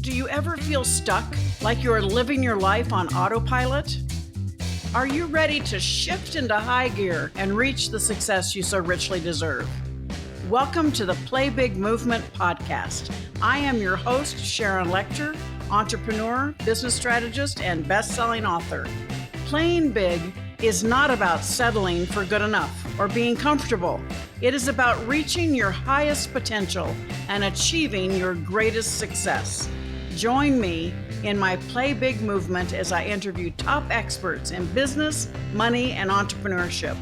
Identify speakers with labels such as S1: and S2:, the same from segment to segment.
S1: Do you ever feel stuck, like you're living your life on autopilot? Are you ready to shift into high gear and reach the success you so richly deserve? Welcome to the Play Big Movement podcast. I am your host, Sharon Lecter, entrepreneur, business strategist, and best-selling author. Playing big is not about settling for good enough or being comfortable. It is about reaching your highest potential and achieving your greatest success. Join me in my Play Big movement as I interview top experts in business, money, and entrepreneurship,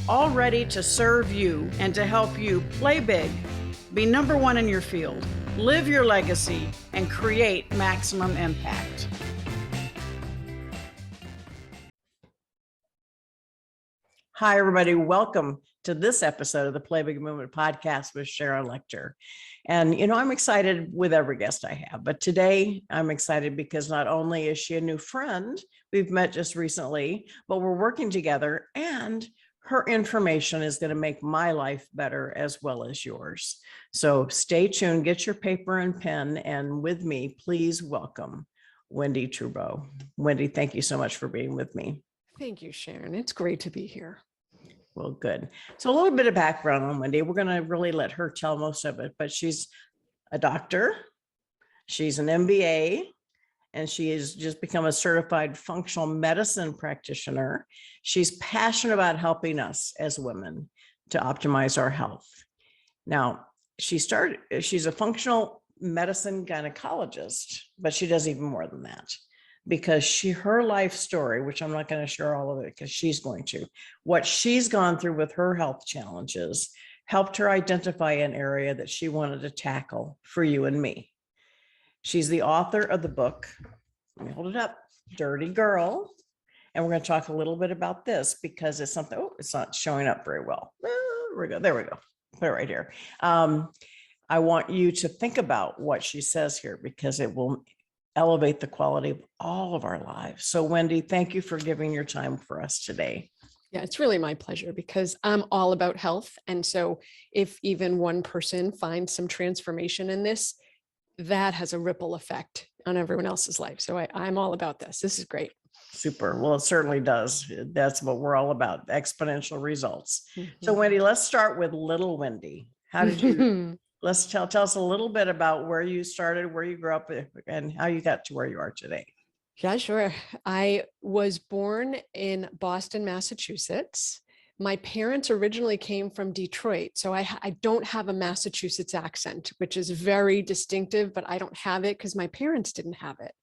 S1: all ready to serve you and to help you play big, be number one in your field, live your legacy, and create maximum impact. Hi, everybody. Welcome to this episode of the Play Big Movement podcast with Sharon Lecter. And, I'm excited with every guest I have, but today I'm excited because not only is she a new friend, we've met just recently, but we're working together and her information is going to make my life better as well as yours. So stay tuned, get your paper and pen, and with me, please welcome Wendie Trubow. Wendie, thank you so much for being with me.
S2: Thank you, Sharon. It's great to be here.
S1: Well, good. So a little bit of background on Wendie. We're going to really let her tell most of it, but she's a doctor, she's an MBA, and she has just become a certified functional medicine practitioner. She's passionate about helping us as women to optimize our health. Now, she's a functional medicine gynecologist, but she does even more than that. Because her life story, which I'm not going to share all of it because she's going to, what she's gone through with her health challenges helped her identify an area that she wanted to tackle for you and me. She's the author of the book, let me hold it up, Dirty Girl. And we're going to talk a little bit about this because it's something, it's not showing up very well. There we go. Put it right here. I want you to think about what she says here because it will elevate the quality of all of our lives. So Wendie, thank you for giving your time for us today.
S2: Yeah, it's really my pleasure because I'm all about health. And so if even one person finds some transformation in this, that has a ripple effect on everyone else's life. So I'm all about this. This is great.
S1: Super. Well, it certainly does. That's what we're all about, exponential results. Mm-hmm. So Wendie, let's start with little Wendie. How did you... Let's tell us a little bit about where you started, where you grew up, and how you got to where you are today.
S2: Yeah, sure. I was born in Boston, Massachusetts. My parents originally came from Detroit, so I don't have a Massachusetts accent, which is very distinctive, but I don't have it because my parents didn't have it.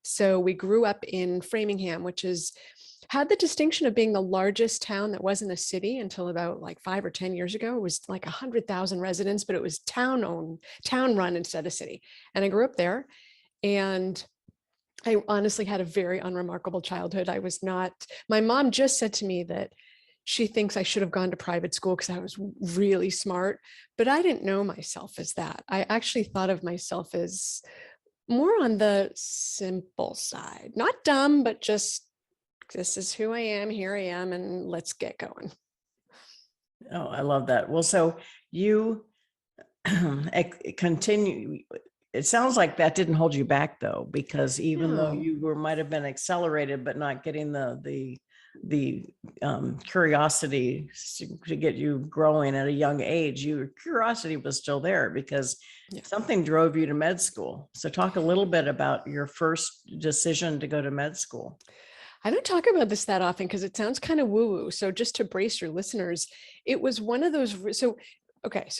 S2: So we grew up in Framingham, which had the distinction of being the largest town that wasn't a city until about like 5 or 10 years ago. It was like 100,000 residents, but it was town run instead of city. And I grew up there, and I honestly had a very unremarkable childhood. My mom just said to me that she thinks I should have gone to private school because I was really smart, but I didn't know myself as that. I actually thought of myself as more on the simple side, not dumb, but just, this is who I am, here I am, and let's get going.
S1: Oh, I love that. Well, so you continue. It sounds like that didn't hold you back though, because even though you might have been accelerated, but not getting the curiosity to get you growing at a young age, your curiosity was still there because something drove you to med school. So talk a little bit about your first decision to go to med school.
S2: I don't talk about this that often because it sounds kind of woo-woo. So just to brace your listeners, it was one of those. So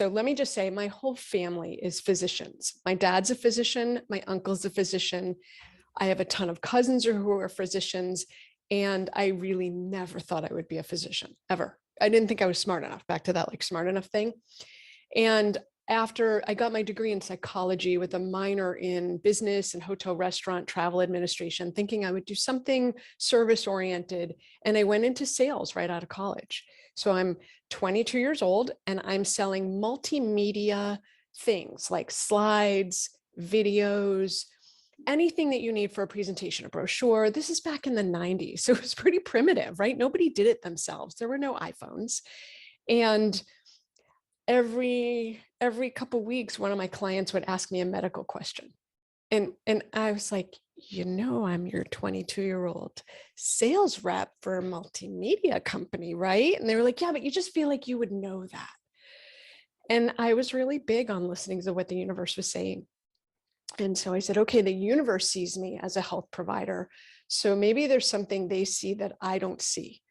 S2: let me just say my whole family is physicians. My dad's a physician. My uncle's a physician. I have a ton of cousins who are physicians. And I really never thought I would be a physician ever. I didn't think I was smart enough, back to that like smart enough thing. And after I got my degree in psychology with a minor in business and hotel restaurant travel administration, thinking I would do something service oriented. And I went into sales right out of college. So I'm 22 years old and I'm selling multimedia things like slides, videos, anything that you need for a presentation, a brochure. This is back in the 90s. So it was pretty primitive, right? Nobody did it themselves. There were no iPhones. And every couple of weeks, one of my clients would ask me a medical question. And I was like, I'm your 22-year-old sales rep for a multimedia company, right? And they were like, yeah, but you just feel like you would know that. And I was really big on listening to what the universe was saying. And so I said, okay, the universe sees me as a health provider. So maybe there's something they see that I don't see.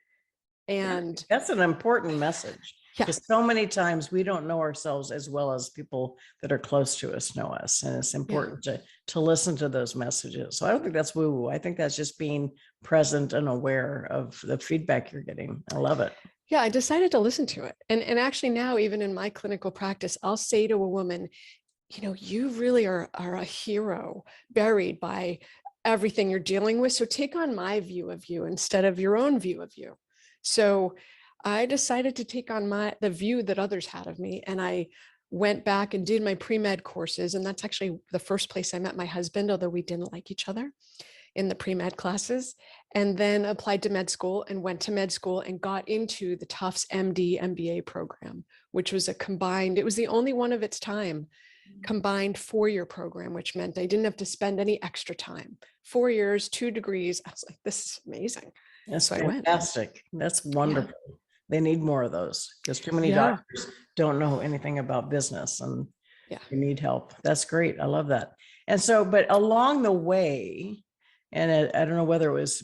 S1: Yeah,
S2: And
S1: that's an important message,
S2: yeah,
S1: because so many times we don't know ourselves as well as people that are close to us know us. And it's
S2: yeah.
S1: important to listen to those messages. So I don't think that's woo-woo. I think that's just being present and aware of the feedback you're getting. I love it.
S2: Yeah, I decided to listen to it. And actually now, even in my clinical practice, I'll say to a woman, you really are a hero buried by everything you're dealing with. So take on my view of you instead of your own view of you. So I decided to take on the view that others had of me. And I went back and did my pre-med courses. And that's actually the first place I met my husband, although we didn't like each other, in the pre-med classes, and then applied to med school and went to med school and got into the Tufts MD MBA program, which was it was the only one of its time combined 4-year program, which meant I didn't have to spend any extra time. 4 years, 2 degrees. I was like, this is amazing.
S1: That's
S2: So I went.
S1: fantastic. That's wonderful. They need more of those, because too many
S2: Yeah.
S1: doctors don't know anything about business and
S2: Yeah.
S1: you need help. That's great. I love that. And so, but along the way, and I don't know whether it was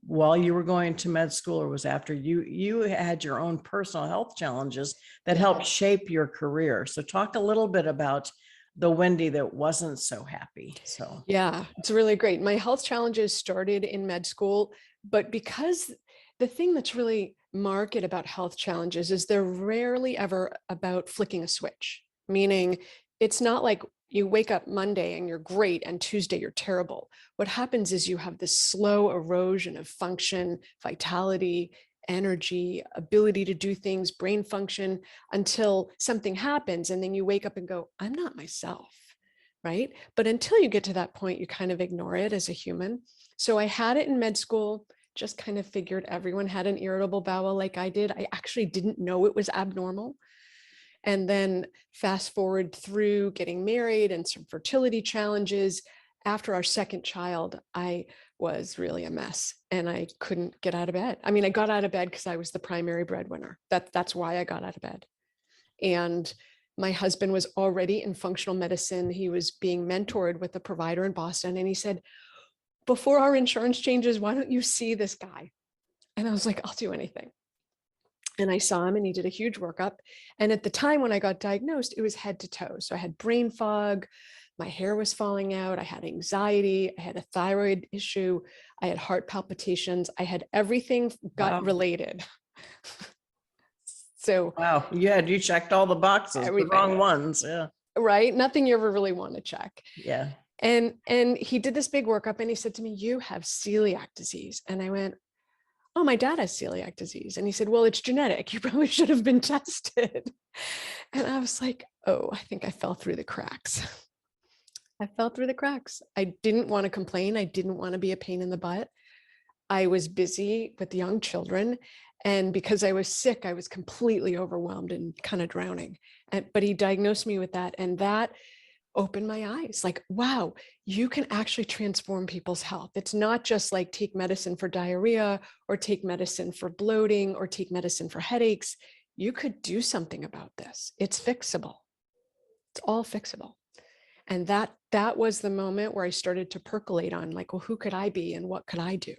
S1: while you were going to med school or was after, you had your own personal health challenges that helped shape your career. So talk a little bit about the Wendie that wasn't so happy. So
S2: Yeah, it's really great. My health challenges started in med school, but because the thing that's really marked about health challenges is they're rarely ever about flicking a switch, meaning it's not like you wake up Monday and you're great and Tuesday you're terrible. What happens is you have this slow erosion of function, vitality, energy, ability to do things, brain function, until something happens. And then you wake up and go, I'm not myself. Right. But until you get to that point, you kind of ignore it as a human. So I had it in med school, just kind of figured everyone had an irritable bowel like I did. I actually didn't know it was abnormal. And then fast forward through getting married and some fertility challenges. After our second child, I was really a mess and I couldn't get out of bed. I mean, I got out of bed because I was the primary breadwinner. That's why I got out of bed. And my husband was already in functional medicine. He was being mentored with a provider in Boston. And he said, before our insurance changes, why don't you see this guy? And I was like, I'll do anything. And I saw him and he did a huge workup. And at the time when I got diagnosed, it was head to toe. So I had brain fog, my hair was falling out, I had anxiety, I had a thyroid issue, I had heart palpitations, I had everything gut related. So
S1: wow, you checked all the boxes,
S2: everything.
S1: the wrong ones. Yeah.
S2: Right? Nothing you ever really want to check.
S1: Yeah.
S2: And he did this big workup and he said to me, you have celiac disease. And I went, oh, my dad has celiac disease. And he said, well, it's genetic. You probably should have been tested. And I was like, oh, I think I fell through the cracks. I fell through the cracks. I didn't want to complain. I didn't want to be a pain in the butt. I was busy with young children. And because I was sick, I was completely overwhelmed and kind of drowning. But he diagnosed me with that. And that opened my eyes, like, wow, you can actually transform people's health. It's not just like take medicine for diarrhea or take medicine for bloating or take medicine for headaches. You could do something about this. It's fixable. It's all fixable. And that was the moment where I started to percolate on, like, well, who could I be and what could I do?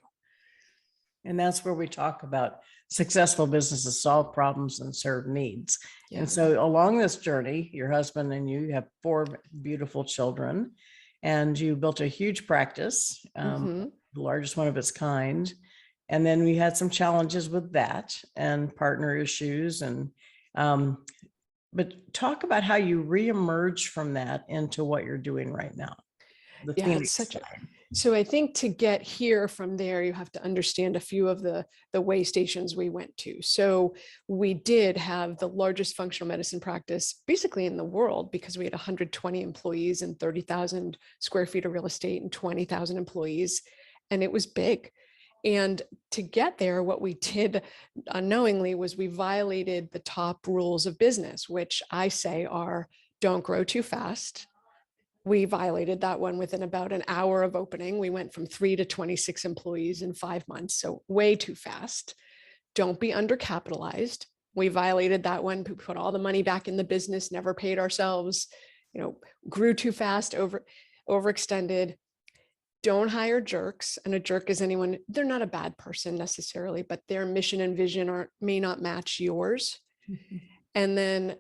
S1: And that's where we talk about successful businesses solve problems and serve needs.
S2: Yeah.
S1: And so along this journey, your husband and you have 4 beautiful children, and you built a huge practice, the largest one of its kind. And then we had some challenges with that and partner issues. And but talk about how you reemerge from that into what you're doing right now.
S2: Yeah, it's such a, so I think to get here from there, you have to understand a few of the way stations we went to. So we did have the largest functional medicine practice basically in the world, because we had 120 employees and 30,000 square feet of real estate and 20,000 employees. And it was big. And to get there, what we did unknowingly was we violated the top rules of business, which I say are don't grow too fast, We violated that one within about an hour of opening. We went from 3 to 26 employees in 5 months. So way too fast. Don't be undercapitalized. We violated that one. We put all the money back in the business, never paid ourselves, grew too fast, overextended. Don't hire jerks. And a jerk is anyone, they're not a bad person necessarily, but their mission and vision may not match yours. And then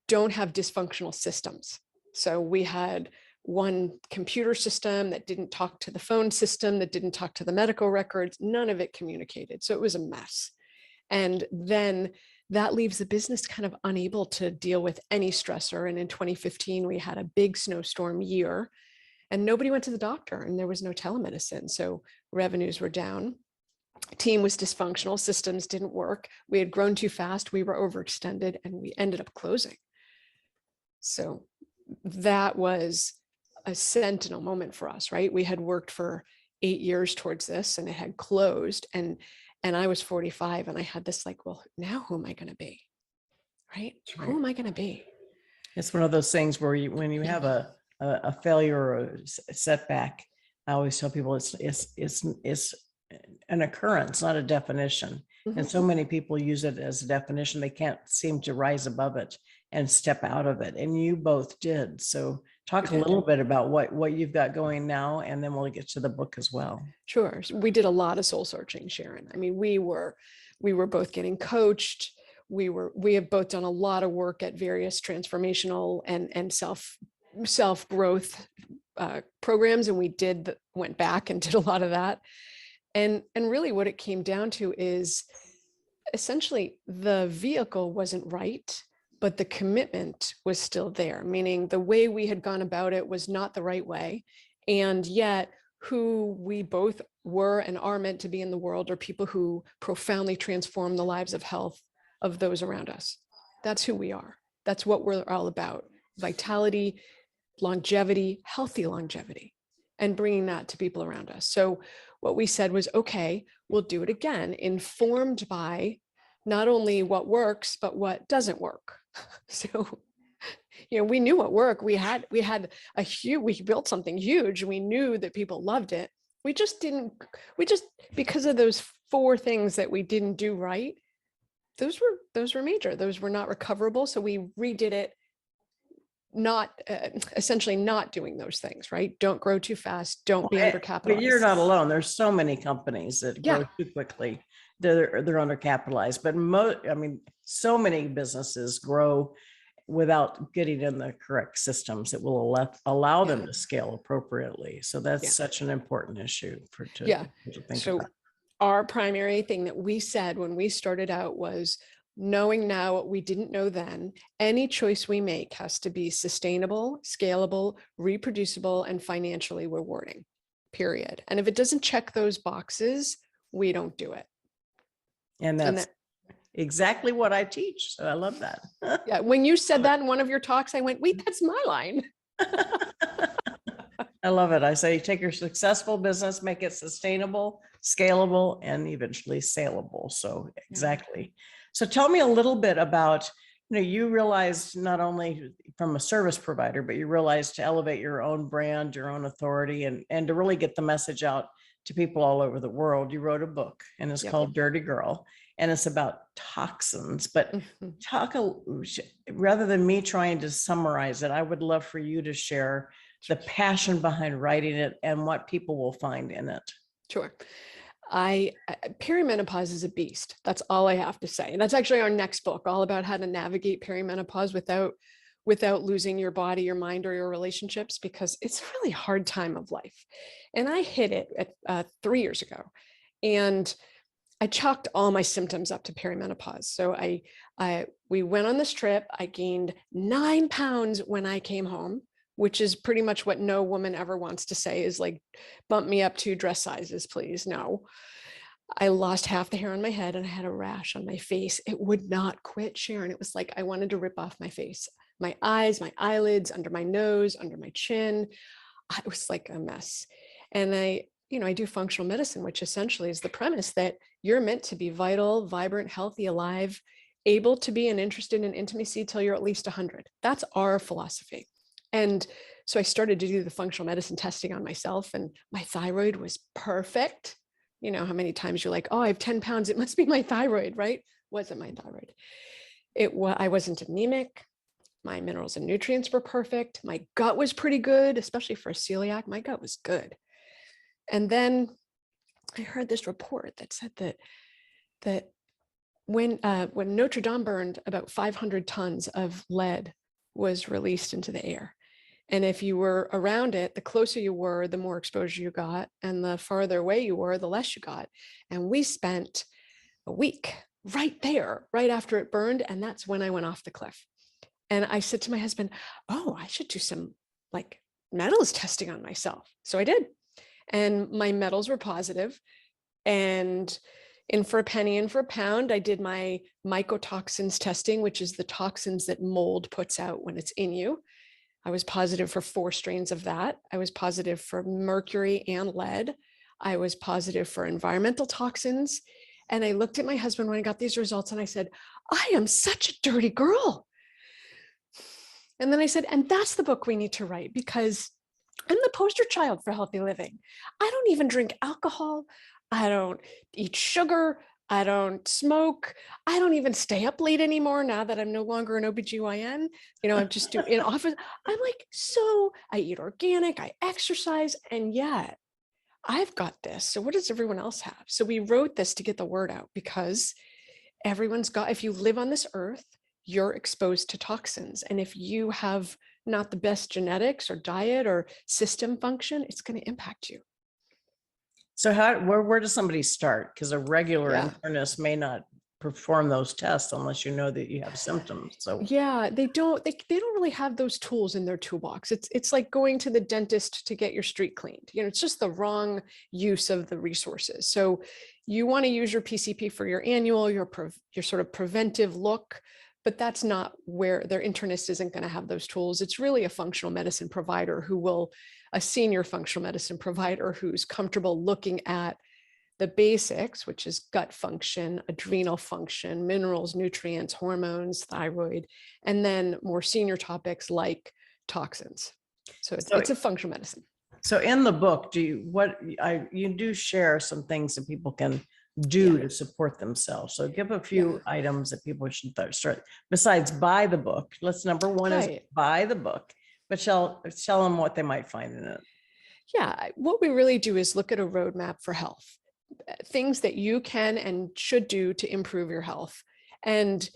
S2: don't have dysfunctional systems. So we had one computer system that didn't talk to the phone system, that didn't talk to the medical records. None of it communicated. So it was a mess. And then that leaves the business kind of unable to deal with any stressor. And in 2015, we had a big snowstorm year and nobody went to the doctor and there was no telemedicine. So revenues were down. Team was dysfunctional, systems didn't work. We had grown too fast, we were overextended, and we ended up closing. So that was a sentinel moment for us, right? We had worked for 8 years towards this and it had closed, and I was 45 and I had this like, well, now who am I going to be? Right? Who am I going to be?
S1: It's one of those things where when you have a failure or a setback, I always tell people it's an occurrence, not a definition. And so many people use it as a definition. They can't seem to rise above it and step out of it. And you both did. So talk a little bit about what you've got going now, and then we'll get to the book as well. Sure.
S2: So we did a lot of soul searching, Sharon. I mean, we were both getting coached. We have both done a lot of work at various transformational and self growth programs. And we went back and did a lot of that. And really what it came down to is essentially the vehicle wasn't right, but the commitment was still there, meaning the way we had gone about it was not the right way. And yet who we both were and are meant to be in the world are people who profoundly transform the lives of health of those around us. That's who we are. That's what we're all about. Vitality, longevity, healthy longevity, and bringing that to people around us. So what we said was, okay, we'll do it again, informed by not only what works, but what doesn't work. So, we knew what worked. We built something huge. We knew that people loved it. Because of those 4 things that we didn't do right, those were major. Those were not recoverable. So we redid it, essentially not doing those things, right? Don't grow too fast. Don't be undercapitalized.
S1: But you're not alone. There's so many companies that grow too quickly. They're undercapitalized, but so many businesses grow without getting in the correct systems that will allow them to scale appropriately. So that's such an important issue to think about.
S2: Our primary thing that we said when we started out was, knowing now what we didn't know then, any choice we make has to be sustainable, scalable, reproducible, and financially rewarding, period. And if it doesn't check those boxes, we don't do it.
S1: And that's exactly what I teach. So I love that.
S2: Yeah. When you said that in one of your talks, I went, wait, that's my line.
S1: I love it. I say, take your successful business, make it sustainable, scalable, and eventually saleable. So exactly. So tell me a little bit about, you realized not only from a service provider, but you realized to elevate your own brand, your own authority, and to really get the message out to people all over the world. You wrote a book and it's called Dirty Girl, and it's about toxins. But rather than me trying to summarize it, I would love for you to share the passion behind writing it and what people will find in it.
S2: Sure. Perimenopause is a beast. That's all I have to say. And that's actually our next book, all about how to navigate perimenopause without losing your body, your mind, or your relationships, because it's a really hard time of life. And I hit it at 3 years ago, and I chalked all my symptoms up to perimenopause. So we went on this trip. I gained 9 pounds when I came home, which is pretty much what no woman ever wants to say, is like, bump me up 2 dress sizes, please. No, I lost half the hair on my head and I had a rash on my face. It would not quit, Sharon. It was like I wanted to rip off my face, my eyes, my eyelids, under my nose, under my chin. It was like a mess. And I do functional medicine, which essentially is the premise that you're meant to be vital, vibrant, healthy, alive, able to be and interested in intimacy till you're at least 100. That's our philosophy. And So I started to do the functional medicine testing on myself, and my thyroid was perfect. You know how many times you're like, oh, I have 10 pounds. It must be my thyroid, right? Wasn't my thyroid. I wasn't anemic. My minerals and nutrients were perfect. My gut was pretty good, especially for a celiac. My gut was good. And then I heard this report that said that when Notre Dame burned, about 500 tons of lead was released into the air. And if you were around it, the closer you were, the more exposure you got, and the farther away you were, the less you got. And we spent a week right there, right after it burned. And that's when I went off the cliff. And I said to my husband, oh, I should do some like metals testing on myself. So I did. And my metals were positive. And in for a penny, in for a pound, I did my mycotoxins testing, which is the toxins that mold puts out when it's in you. I was positive for 4 strains of that. I was positive for mercury and lead. I was positive for environmental toxins. And I looked at my husband when I got these results and I said, I am such a dirty girl. And then I said, and that's the book we need to write, because I'm the poster child for healthy living. I don't even drink alcohol. I don't eat sugar. I don't smoke. I don't even stay up late anymore now that I'm no longer an OBGYN. You know, I'm just doing in office. I'm like, so I eat organic, I exercise, and yet I've got this. So what does everyone else have? So we wrote this to get the word out, because everyone's got, if you live on this earth, you're exposed to toxins. And if you have not the best genetics or diet or system function, it's going to impact you.
S1: So where does somebody start? Because a regular internist may not perform those tests unless you know that you have symptoms. So
S2: yeah, they don't really have those tools in their toolbox. It's like going to the dentist to get your street cleaned. You know, it's just the wrong use of the resources. So you want to use your PCP for your annual, your sort of preventive look, but that's not where their internist isn't going to have those tools. It's really a functional medicine provider a senior functional medicine provider who's comfortable looking at the basics, which is gut function, adrenal function, minerals, nutrients, hormones, thyroid, and then more senior topics like toxins. So it's a functional medicine.
S1: So in the book, you do share some things that people can do to support themselves. So give a few items that people should start besides buy the book. Number one is buy the book, but tell them what they might find in it.
S2: Yeah, what we really do is look at a roadmap for health, things that you can and should do to improve your health. And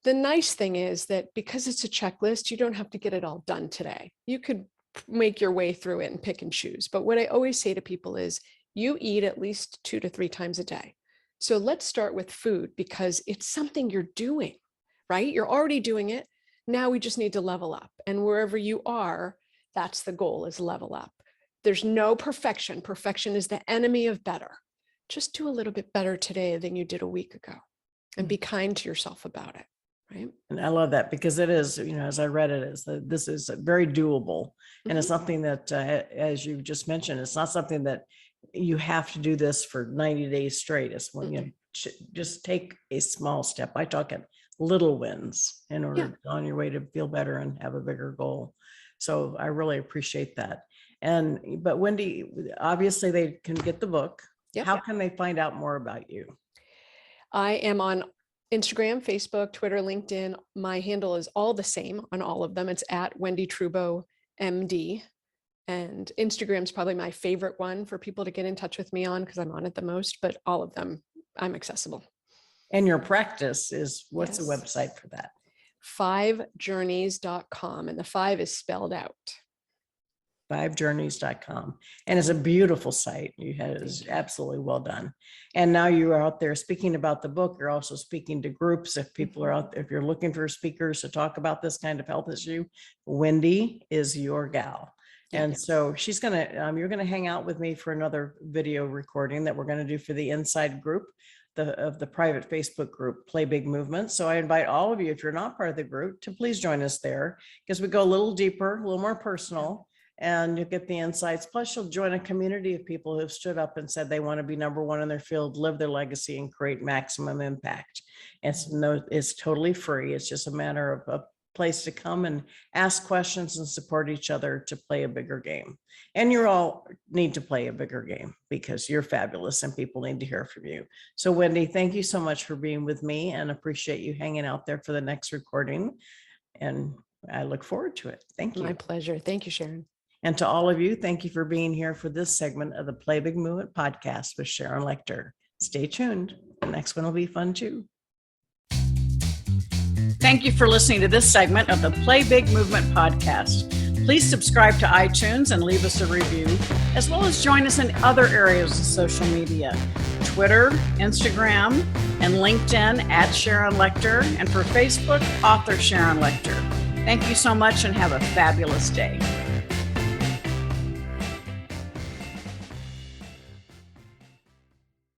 S2: the nice thing is that because it's a checklist, you don't have to get it all done today. You could make your way through it and pick and choose. But what I always say to people is you eat at least 2 to 3 times a day. So let's start with food, because it's something you're doing, right? You're already doing it. Now we just need to level up. And wherever you are, that's the goal, is level up. There's no perfection. Perfection is the enemy of better. Just do a little bit better today than you did a week ago, and be kind to yourself about it. Right.
S1: And I love that, because it is, you know, as I read it, this is very doable. And it's something that, as you just mentioned, it's not something that you have to do this for 90 days straight. It's when you just take a small step. I talk at little wins in order on your way to feel better and have a bigger goal. So I really appreciate that. But Wendie, obviously they can get the book. How can they find out more about you?
S2: I am on Instagram, Facebook, Twitter, LinkedIn. My handle is all the same on all of them. It's at Wendie Trubow, MD. And Instagram is probably my favorite one for people to get in touch with me on, because I'm on it the most, but all of them, I'm accessible.
S1: And your practice is, what's the website for that?
S2: 5journeys.com. And the 5 is spelled out.
S1: 5journeys.com. And it's a beautiful site. It is absolutely well done. And now you are out there speaking about the book. You're also speaking to groups. If people are out there, if you're looking for speakers to talk about this kind of health issue, Wendie is your gal. And so she's going to, you're going to hang out with me for another video recording that we're going to do for the inside group of the private Facebook group, Play Big Movement. So I invite all of you, if you're not part of the group, to please join us there, because we go a little deeper, a little more personal, and you'll get the insights. Plus you'll join a community of people who have stood up and said they want to be number one in their field, live their legacy, and create maximum impact. It's totally free. It's just a matter of place to come and ask questions and support each other to play a bigger game. And you all need to play a bigger game because you're fabulous and people need to hear from you. So Wendie, thank you so much for being with me and appreciate you hanging out there for the next recording. And I look forward to it. Thank you.
S2: My pleasure. Thank you, Sharon.
S1: And to all of you, thank you for being here for this segment of the Play Big Movement podcast with Sharon Lechter. Stay tuned. The next one will be fun too. Thank you for listening to this segment of the Play Big Movement podcast. Please subscribe to iTunes and leave us a review, as well as join us in other areas of social media, Twitter, Instagram, and LinkedIn at Sharon Lechter, and for Facebook, author Sharon Lechter. Thank you so much and have a fabulous day.